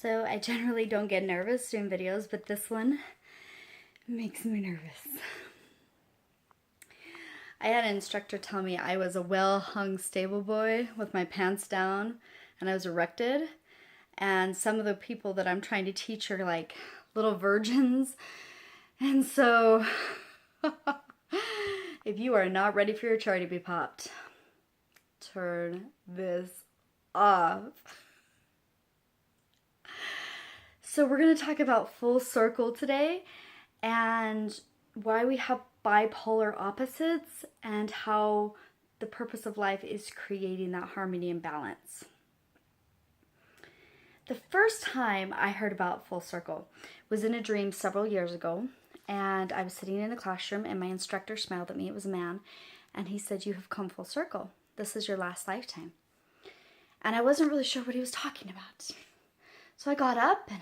So I generally don't get nervous doing videos, but this one makes me nervous. I had an instructor tell me I was a well-hung stable boy with my pants down and I was erected. And some of the people that I'm trying to teach are like little virgins. And so if you are not ready for your cherry to be popped, turn this off. So we're going to talk about full circle today and why we have bipolar opposites and how the purpose of life is creating that harmony and balance. The first time I heard about full circle was in a dream several years ago, and I was sitting in a classroom and my instructor smiled at me. It was a man, and he said, "You have come full circle. This is your last lifetime." And I wasn't really sure what he was talking about. So I got up and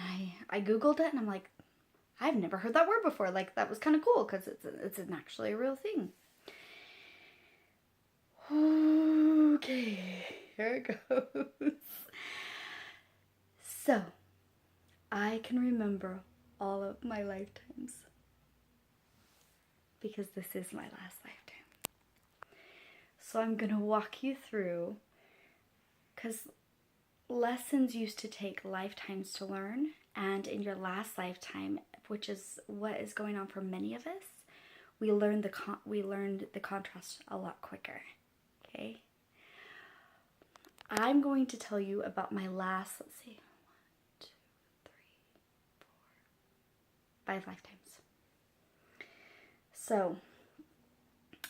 I Googled it and I'm like, I've never heard that word before. Like, that was kind of cool because it's actually a real thing. Okay, here it goes. So, I can remember all of my lifetimes because this is my last lifetime. So I'm going to walk you through, because lessons used to take lifetimes to learn, and in your last lifetime, which is what is going on for many of us, we learned the contrast a lot quicker. Okay? I'm going to tell you about my last, let's see, 1, 2, 3, 4, 5 lifetimes. So,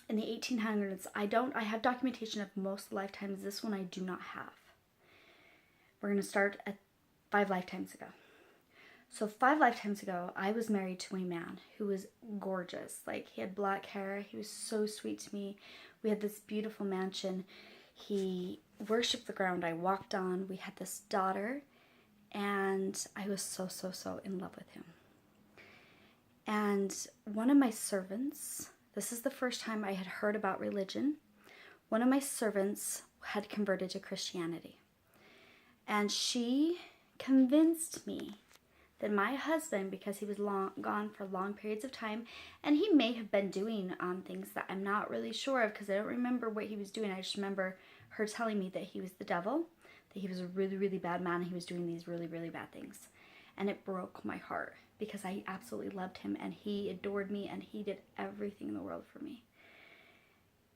in the 1800s, I have documentation of most lifetimes. This one I do not have. We're going to start at 5 lifetimes ago. So 5 lifetimes ago, I was married to a man who was gorgeous. Like, he had black hair. He was so sweet to me. We had this beautiful mansion. He worshipped the ground I walked on. We had this daughter, and I was so, so, so in love with him. And one of my servants, this is the first time I had heard about religion. One of my servants had converted to Christianity. And she convinced me that my husband, because he was gone for long periods of time, and he may have been doing things that I'm not really sure of because I don't remember what he was doing. I just remember her telling me that he was the devil, that he was a really, really bad man, and he was doing these really, really bad things. And it broke my heart because I absolutely loved him, and he adored me, and he did everything in the world for me.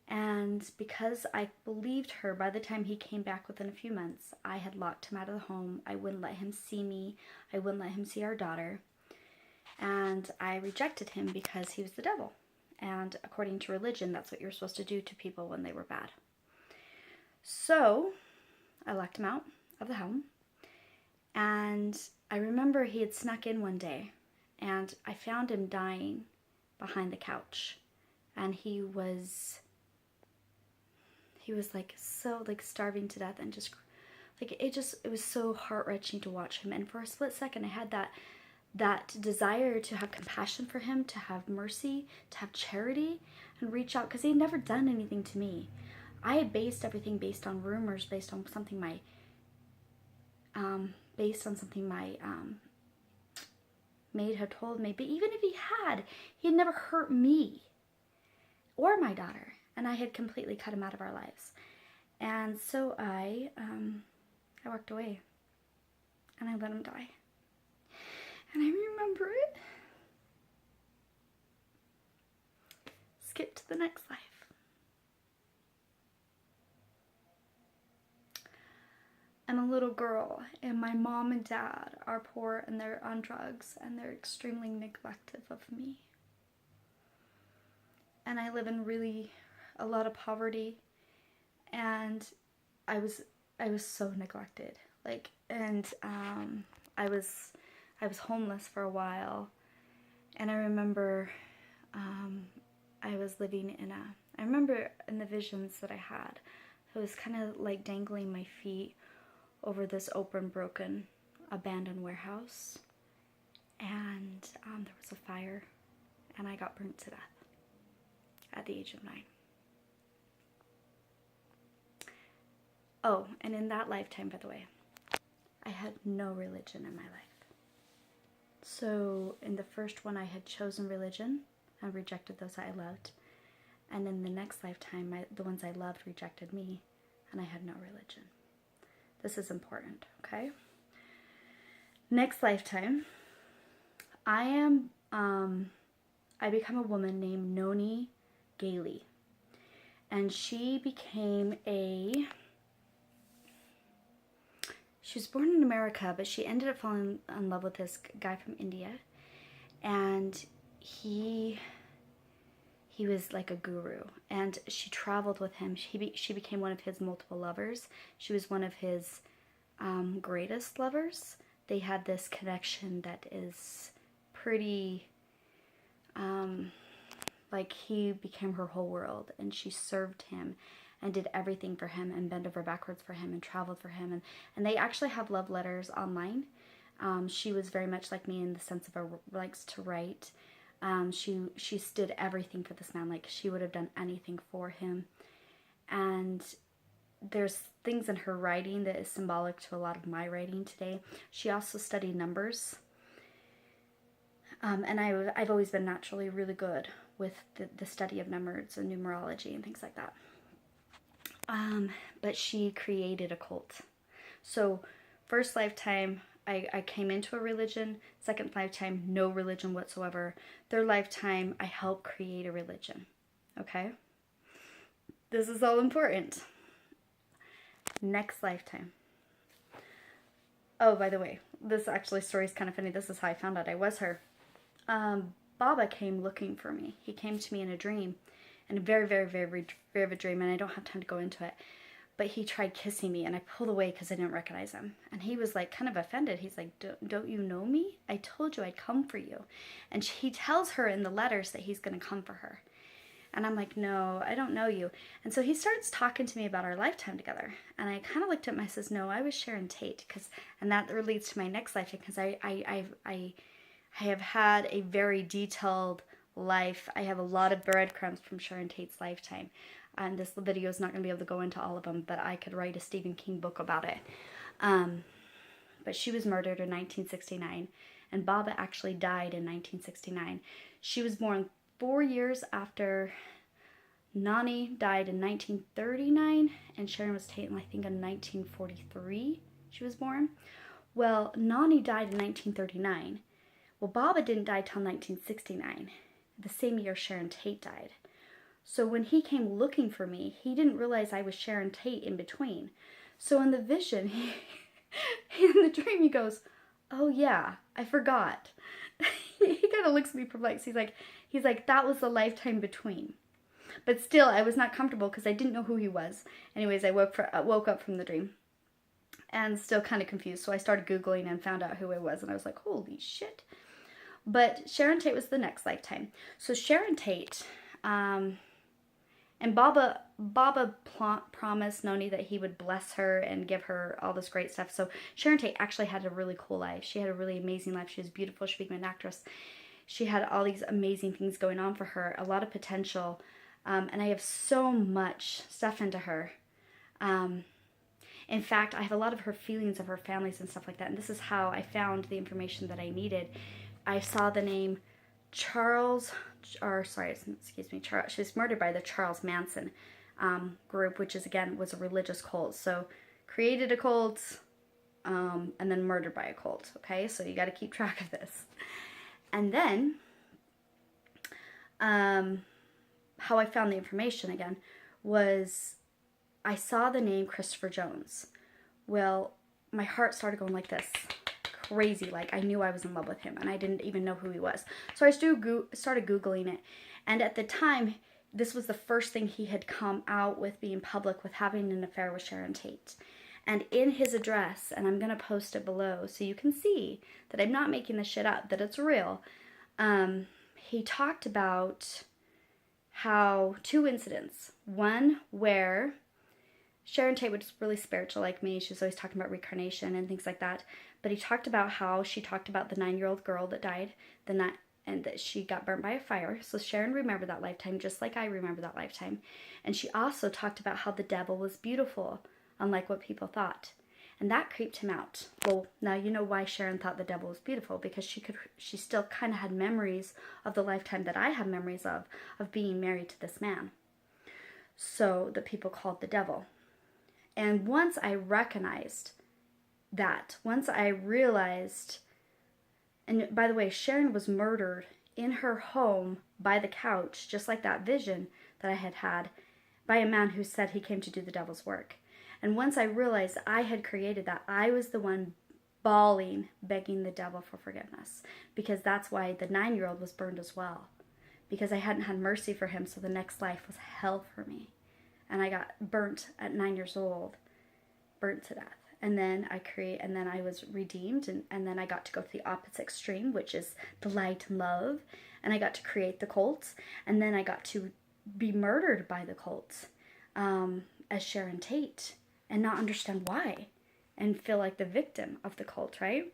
And because I believed her, by the time he came back within a few months, I had locked him out of the home. I wouldn't let him see me. I wouldn't let him see our daughter. And I rejected him because he was the devil. And according to religion, that's what you're supposed to do to people when they were bad. So I locked him out of the home. And I remember he had snuck in one day, and I found him dying behind the couch. And he was like so like starving to death, and just like it was so heart-wrenching to watch him. And for a split second I had that desire to have compassion for him, to have mercy, to have charity, and reach out, because he had never done anything to me. I had based everything based on rumors, based on something my maid had told me. But even if he had never hurt me or my daughter. And I had completely cut him out of our lives. And so I walked away. And I let him die. And I remember it. Skip to the next life. I'm a little girl, and my mom and dad are poor, and they're on drugs, and they're extremely neglectful of me. And I live in a lot of poverty, and I was so neglected. Like, and I was homeless for a while, and I remember I was living I remember in the visions that I had, I was kind of like dangling my feet over this open, broken, abandoned warehouse, and there was a fire, and I got burnt to death at the age of 9. Oh, and in that lifetime, by the way, I had no religion in my life. So in the first one, I had chosen religion and rejected those I loved. And in the next lifetime, the ones I loved rejected me, and I had no religion. This is important, okay? Next lifetime, I become a woman named Noni Gailey. And she was born in America, but she ended up falling in love with this guy from India. And he was like a guru. And she traveled with him. She became one of his multiple lovers. She was one of his greatest lovers. They had this connection that is pretty, like he became her whole world, and she served him and did everything for him and bent over backwards for him and traveled for him. And they actually have love letters online. She was very much like me in the sense of her likes to write. She did everything for this man. Like she would have done anything for him. And there's things in her writing that is symbolic to a lot of my writing today. She also studied numbers. And I've always been naturally really good with the study of numbers and numerology and things like that. But she created a cult. So first lifetime, I came into a religion. Second lifetime, no religion whatsoever. Third lifetime, I helped create a religion. Okay? This is all important. Next lifetime. Oh, by the way, this actually story is kind of funny. This is how I found out I was her. Baba came looking for me. He came to me in a dream, in a very, very, very vivid dream, and I don't have time to go into it. But he tried kissing me, and I pulled away because I didn't recognize him. And he was like kind of offended. He's like, don't you know me? I told you I'd come for you. And he tells her in the letters that he's going to come for her. And I'm like, no, I don't know you. And so he starts talking to me about our lifetime together. And I kind of looked at him and I says, no, I was Sharon Tate. And that leads to my next lifetime, because I have had a very detailed life. I have a lot of breadcrumbs from Sharon Tate's lifetime. And this video is not going to be able to go into all of them, but I could write a Stephen King book about it. But she was murdered in 1969, and Baba actually died in 1969. She was born 4 years after Nani died in 1939, and Sharon was taken, I think, in 1943 she was born. Well, Nani died in 1939. Well, Baba didn't die till 1969, the same year Sharon Tate died. So when he came looking for me, he didn't realize I was Sharon Tate in between. So in the vision, in the dream, he goes, oh yeah, I forgot. He kind of looks at me perplexed. He's like, that was the lifetime between. But still, I was not comfortable because I didn't know who he was. Anyways, I woke up from the dream and still kind of confused. So I started Googling and found out who I was, and I was like, holy shit. But Sharon Tate was the next lifetime. So Sharon Tate, and Baba promised Noni that he would bless her and give her all this great stuff. So Sharon Tate actually had a really cool life. She had a really amazing life. She was beautiful. She became an actress. She had all these amazing things going on for her, a lot of potential. And I have so much stuff into her. In fact, I have a lot of her feelings of her families and stuff like that. And this is how I found the information that I needed. I saw the name Charles, she was murdered by the Charles Manson group, which is, again, was a religious cult. So created a cult, and then murdered by a cult. Okay, so you got to keep track of this. And then, how I found the information again was I saw the name Christopher Jones. Well, my heart started going like this. Crazy, like I knew I was in love with him, and I didn't even know who he was. So I started Googling it, and at the time, this was the first thing he had come out with, being public with having an affair with Sharon Tate. And in his address, and I'm going to post it below so you can see that I'm not making this shit up, that it's real, he talked about how 2 incidents. One where Sharon Tate was really spiritual like me. She was always talking about reincarnation and things like that. But he talked about how she talked about the 9-year-old girl that died and that she got burnt by a fire. So Sharon remembered that lifetime just like I remember that lifetime. And she also talked about how the devil was beautiful, unlike what people thought. And that creeped him out. Well, now you know why Sharon thought the devil was beautiful, because she still kind of had memories of the lifetime that I have memories of being married to this man. So the people called the devil. And once I recognized that, once I realized, and by the way, Sharon was murdered in her home by the couch, just like that vision that I had, by a man who said he came to do the devil's work. And once I realized I had created that, I was the one bawling, begging the devil for forgiveness. Because that's why the 9-year-old was burned as well. Because I hadn't had mercy for him, so the next life was hell for me. And I got burnt at 9 years old, burnt to death. And then I was redeemed, and then I got to go to the opposite extreme, which is the light and love. And I got to create the cults, and then I got to be murdered by the cults as Sharon Tate, and not understand why, and feel like the victim of the cult, right?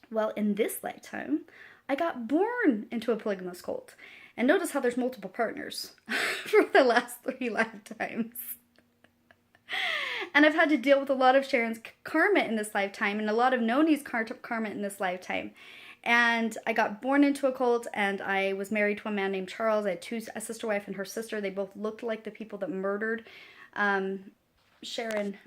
Well, in this lifetime, I got born into a polygamous cult. And notice how there's multiple partners for the last 3 lifetimes. And I've had to deal with a lot of Sharon's karma in this lifetime, and a lot of Noni's karma in this lifetime. And I got born into a cult, and I was married to a man named Charles. I had a sister wife and her sister. They both looked like the people that murdered Sharon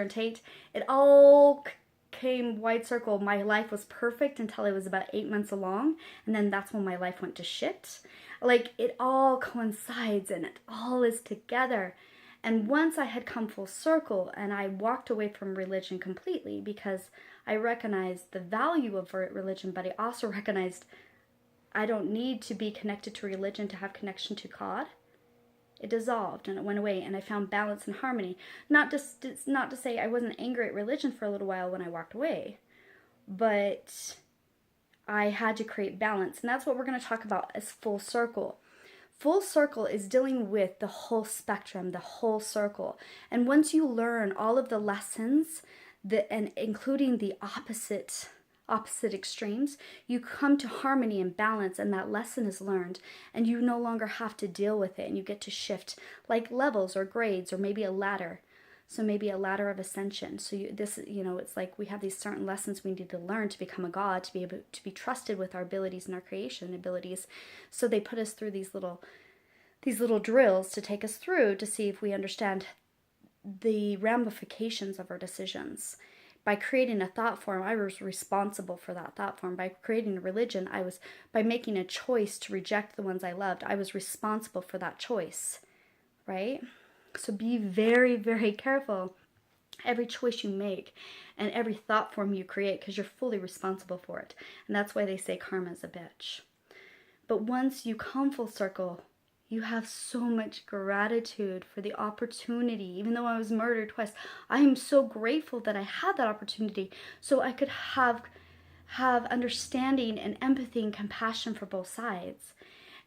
Tate. It all came wide circle. My life was perfect until I was about 8 months along, and then that's when my life went to shit. Like, it all coincides, and it all is together. And once I had come full circle, and I walked away from religion completely, because I recognized the value of religion, but I also recognized I don't need to be connected to religion to have connection to God. It dissolved and it went away, and I found balance and harmony. Not to say I wasn't angry at religion for a little while when I walked away, but I had to create balance. And that's what we're going to talk about as full circle. Full circle is dealing with the whole spectrum, the whole circle. And once you learn all of the lessons, and including the opposite extremes, you come to harmony and balance, and that lesson is learned, and you no longer have to deal with it, and you get to shift like levels or grades, or maybe a ladder. So maybe a ladder of ascension. So it's like we have these certain lessons we need to learn to become a god, to be able to be trusted with our abilities and our creation abilities. So they put us through these little drills to take us through to see if we understand the ramifications of our decisions. By creating a thought form, I was responsible for that thought form. By creating a religion, by making a choice to reject the ones I loved, I was responsible for that choice, right? So be very, very careful every choice you make and every thought form you create, because you're fully responsible for it. And that's why they say karma is a bitch. But once you come full circle, you have so much gratitude for the opportunity. Even though I was murdered twice, I am so grateful that I had that opportunity, so I could have understanding and empathy and compassion for both sides.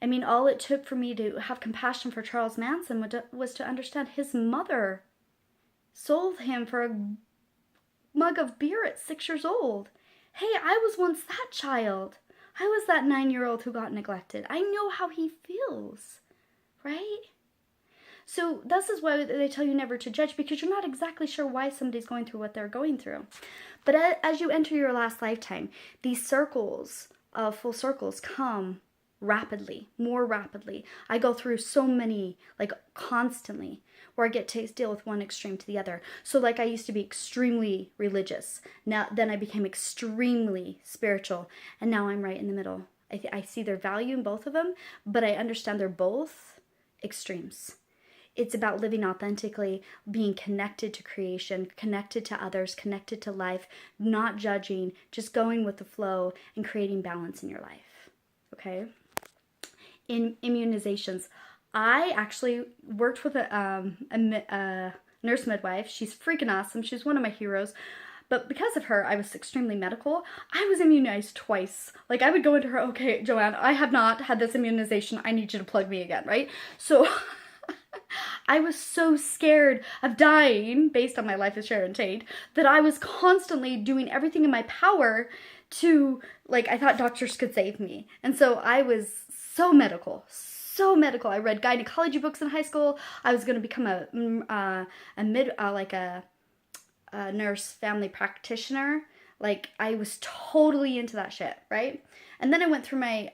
I mean, all it took for me to have compassion for Charles Manson was to understand his mother sold him for a mug of beer at 6 years old. Hey, I was once that child. I was that 9-year-old who got neglected. I know how he feels. Right? So this is why they tell you never to judge, because you're not exactly sure why somebody's going through what they're going through. But as you enter your last lifetime, these circles of full circles come rapidly, more rapidly. I go through so many, like constantly, where I get to deal with one extreme to the other. So like I used to be extremely religious. Then I became extremely spiritual, and now I'm right in the middle. I see their value in both of them, but I understand they're both extremes. It's about living authentically, being connected to creation, connected to others, connected to life, not judging, just going with the flow and creating balance in your life. Okay? In immunizations, I actually worked with a nurse midwife. She's freaking awesome. She's one of my heroes. But because of her, I was extremely medical. I was immunized twice. Like, I would go into her, okay, Joanne, I have not had this immunization. I need you to plug me again, right? So I was so scared of dying, based on my life as Sharon Tate, that I was constantly doing everything in my power to, like, I thought doctors could save me. And so I was so medical. I read gynecology books in high school. I was going to become nurse family practitioner. Like, I was totally into that shit, right? And then I went through my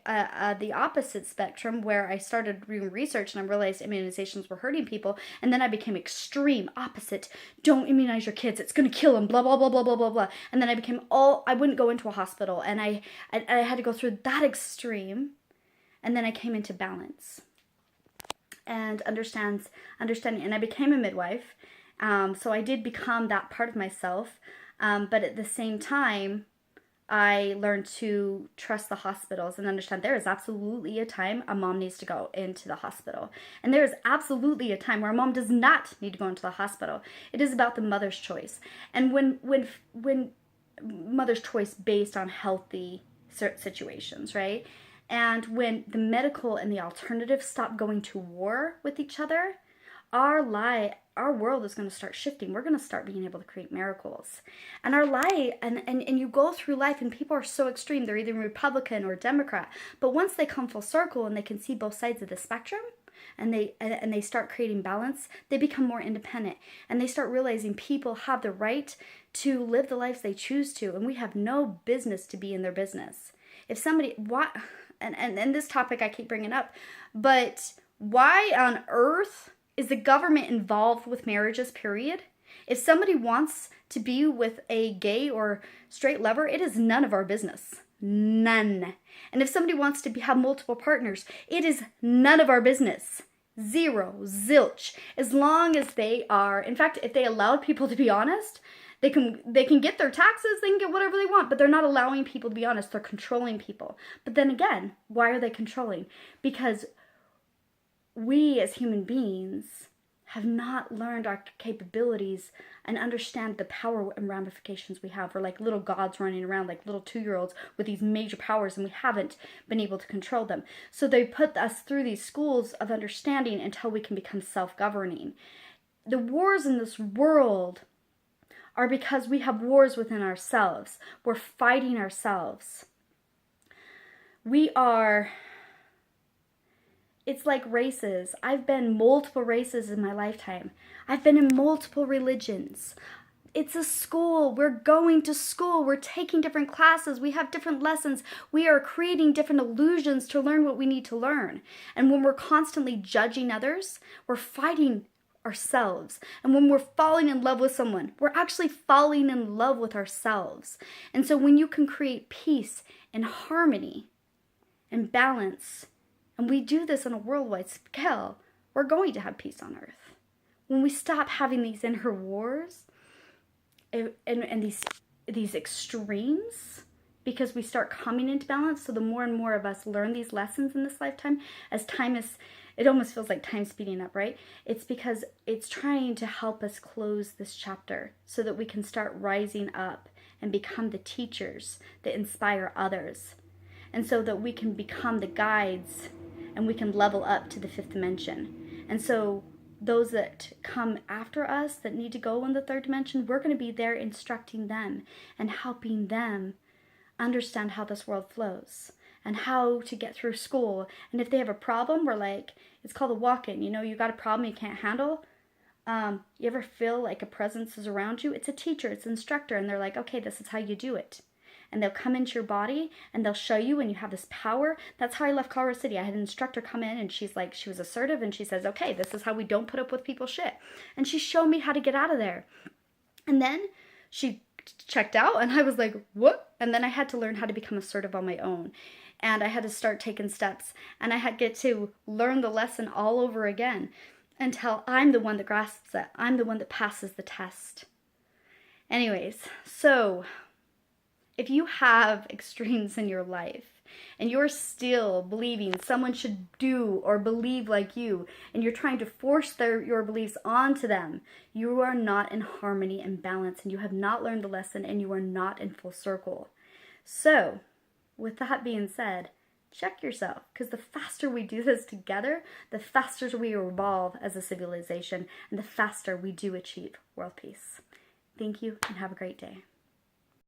the opposite spectrum, where I started doing research and I realized immunizations were hurting people. And then I became extreme opposite. Don't immunize your kids. It's going to kill them, blah, blah, blah, blah, blah, blah, blah. And then I became I wouldn't go into a hospital. And I had to go through that extreme. And then I came into balance and understanding. And I became a midwife. So I did become that part of myself. But at the same time, I learned to trust the hospitals and understand there is absolutely a time a mom needs to go into the hospital. And there is absolutely a time where a mom does not need to go into the hospital. It is about the mother's choice. And when mother's choice based on healthy situations, right? And when the medical and the alternative stop going to war with each other, our world is going to start shifting. We're going to start being able to create miracles. And our life, and you go through life and people are so extreme. They're either Republican or Democrat. But once they come full circle and they can see both sides of the spectrum, and they start creating balance, they become more independent. And they start realizing people have the right to live the lives they choose to. And we have no business to be in their business. If somebody, and this topic I keep bringing up, but why on earth is the government involved with marriages, period? If somebody wants to be with a gay or straight lover, it is none of our business. None. And if somebody wants to have multiple partners, it is none of our business. Zero. Zilch. As long as they are, in fact, if they allowed people to be honest, they can get their taxes, they can get whatever they want, but they're not allowing people to be honest. They're controlling people. But then again, why are they controlling? Because we as human beings have not learned our capabilities and understand the power and ramifications we have. We're like little gods running around, like little 2-year-olds with these major powers, and we haven't been able to control them. So they put us through these schools of understanding until we can become self-governing. The wars in this world are because we have wars within ourselves. We're fighting ourselves. It's like races. I've been multiple races in my lifetime. I've been in multiple religions. It's a school. We're going to school. We're taking different classes. We have different lessons. We are creating different illusions to learn what we need to learn. And when we're constantly judging others, we're fighting ourselves. And when we're falling in love with someone, we're actually falling in love with ourselves. And so when you can create peace and harmony and balance, and we do this on a worldwide scale, we're going to have peace on earth. When we stop having these inner wars and these extremes, because we start coming into balance, so the more and more of us learn these lessons in this lifetime, as time is, it almost feels like time speeding up, right? It's because it's trying to help us close this chapter so that we can start rising up and become the teachers that inspire others. And so that we can become the guides and we can level up to the 5th dimension. And so those that come after us that need to go in the 3rd dimension, we're going to be there instructing them and helping them understand how this world flows and how to get through school. And if they have a problem, we're like, it's called a walk-in. You know, you got a problem you can't handle. You ever feel like a presence is around you? It's a teacher, it's an instructor, and they're like, okay, this is how you do it. And they'll come into your body and they'll show you, and you have this power. That's how I left Colorado City. I had an instructor come in, and she was assertive, and she says, okay, this is how we don't put up with people's shit. And she showed me how to get out of there. And then she checked out, and I was like, what? And then I had to learn how to become assertive on my own. And I had to start taking steps, and I had to get to learn the lesson all over again until I'm the one that grasps it. I'm the one that passes the test. Anyways, so if you have extremes in your life and you're still believing someone should do or believe like you, and you're trying to force your beliefs onto them, you are not in harmony and balance, and you have not learned the lesson, and you are not in full circle. So, with that being said, check yourself, because the faster we do this together, the faster we evolve as a civilization, and the faster we do achieve world peace. Thank you, and have a great day.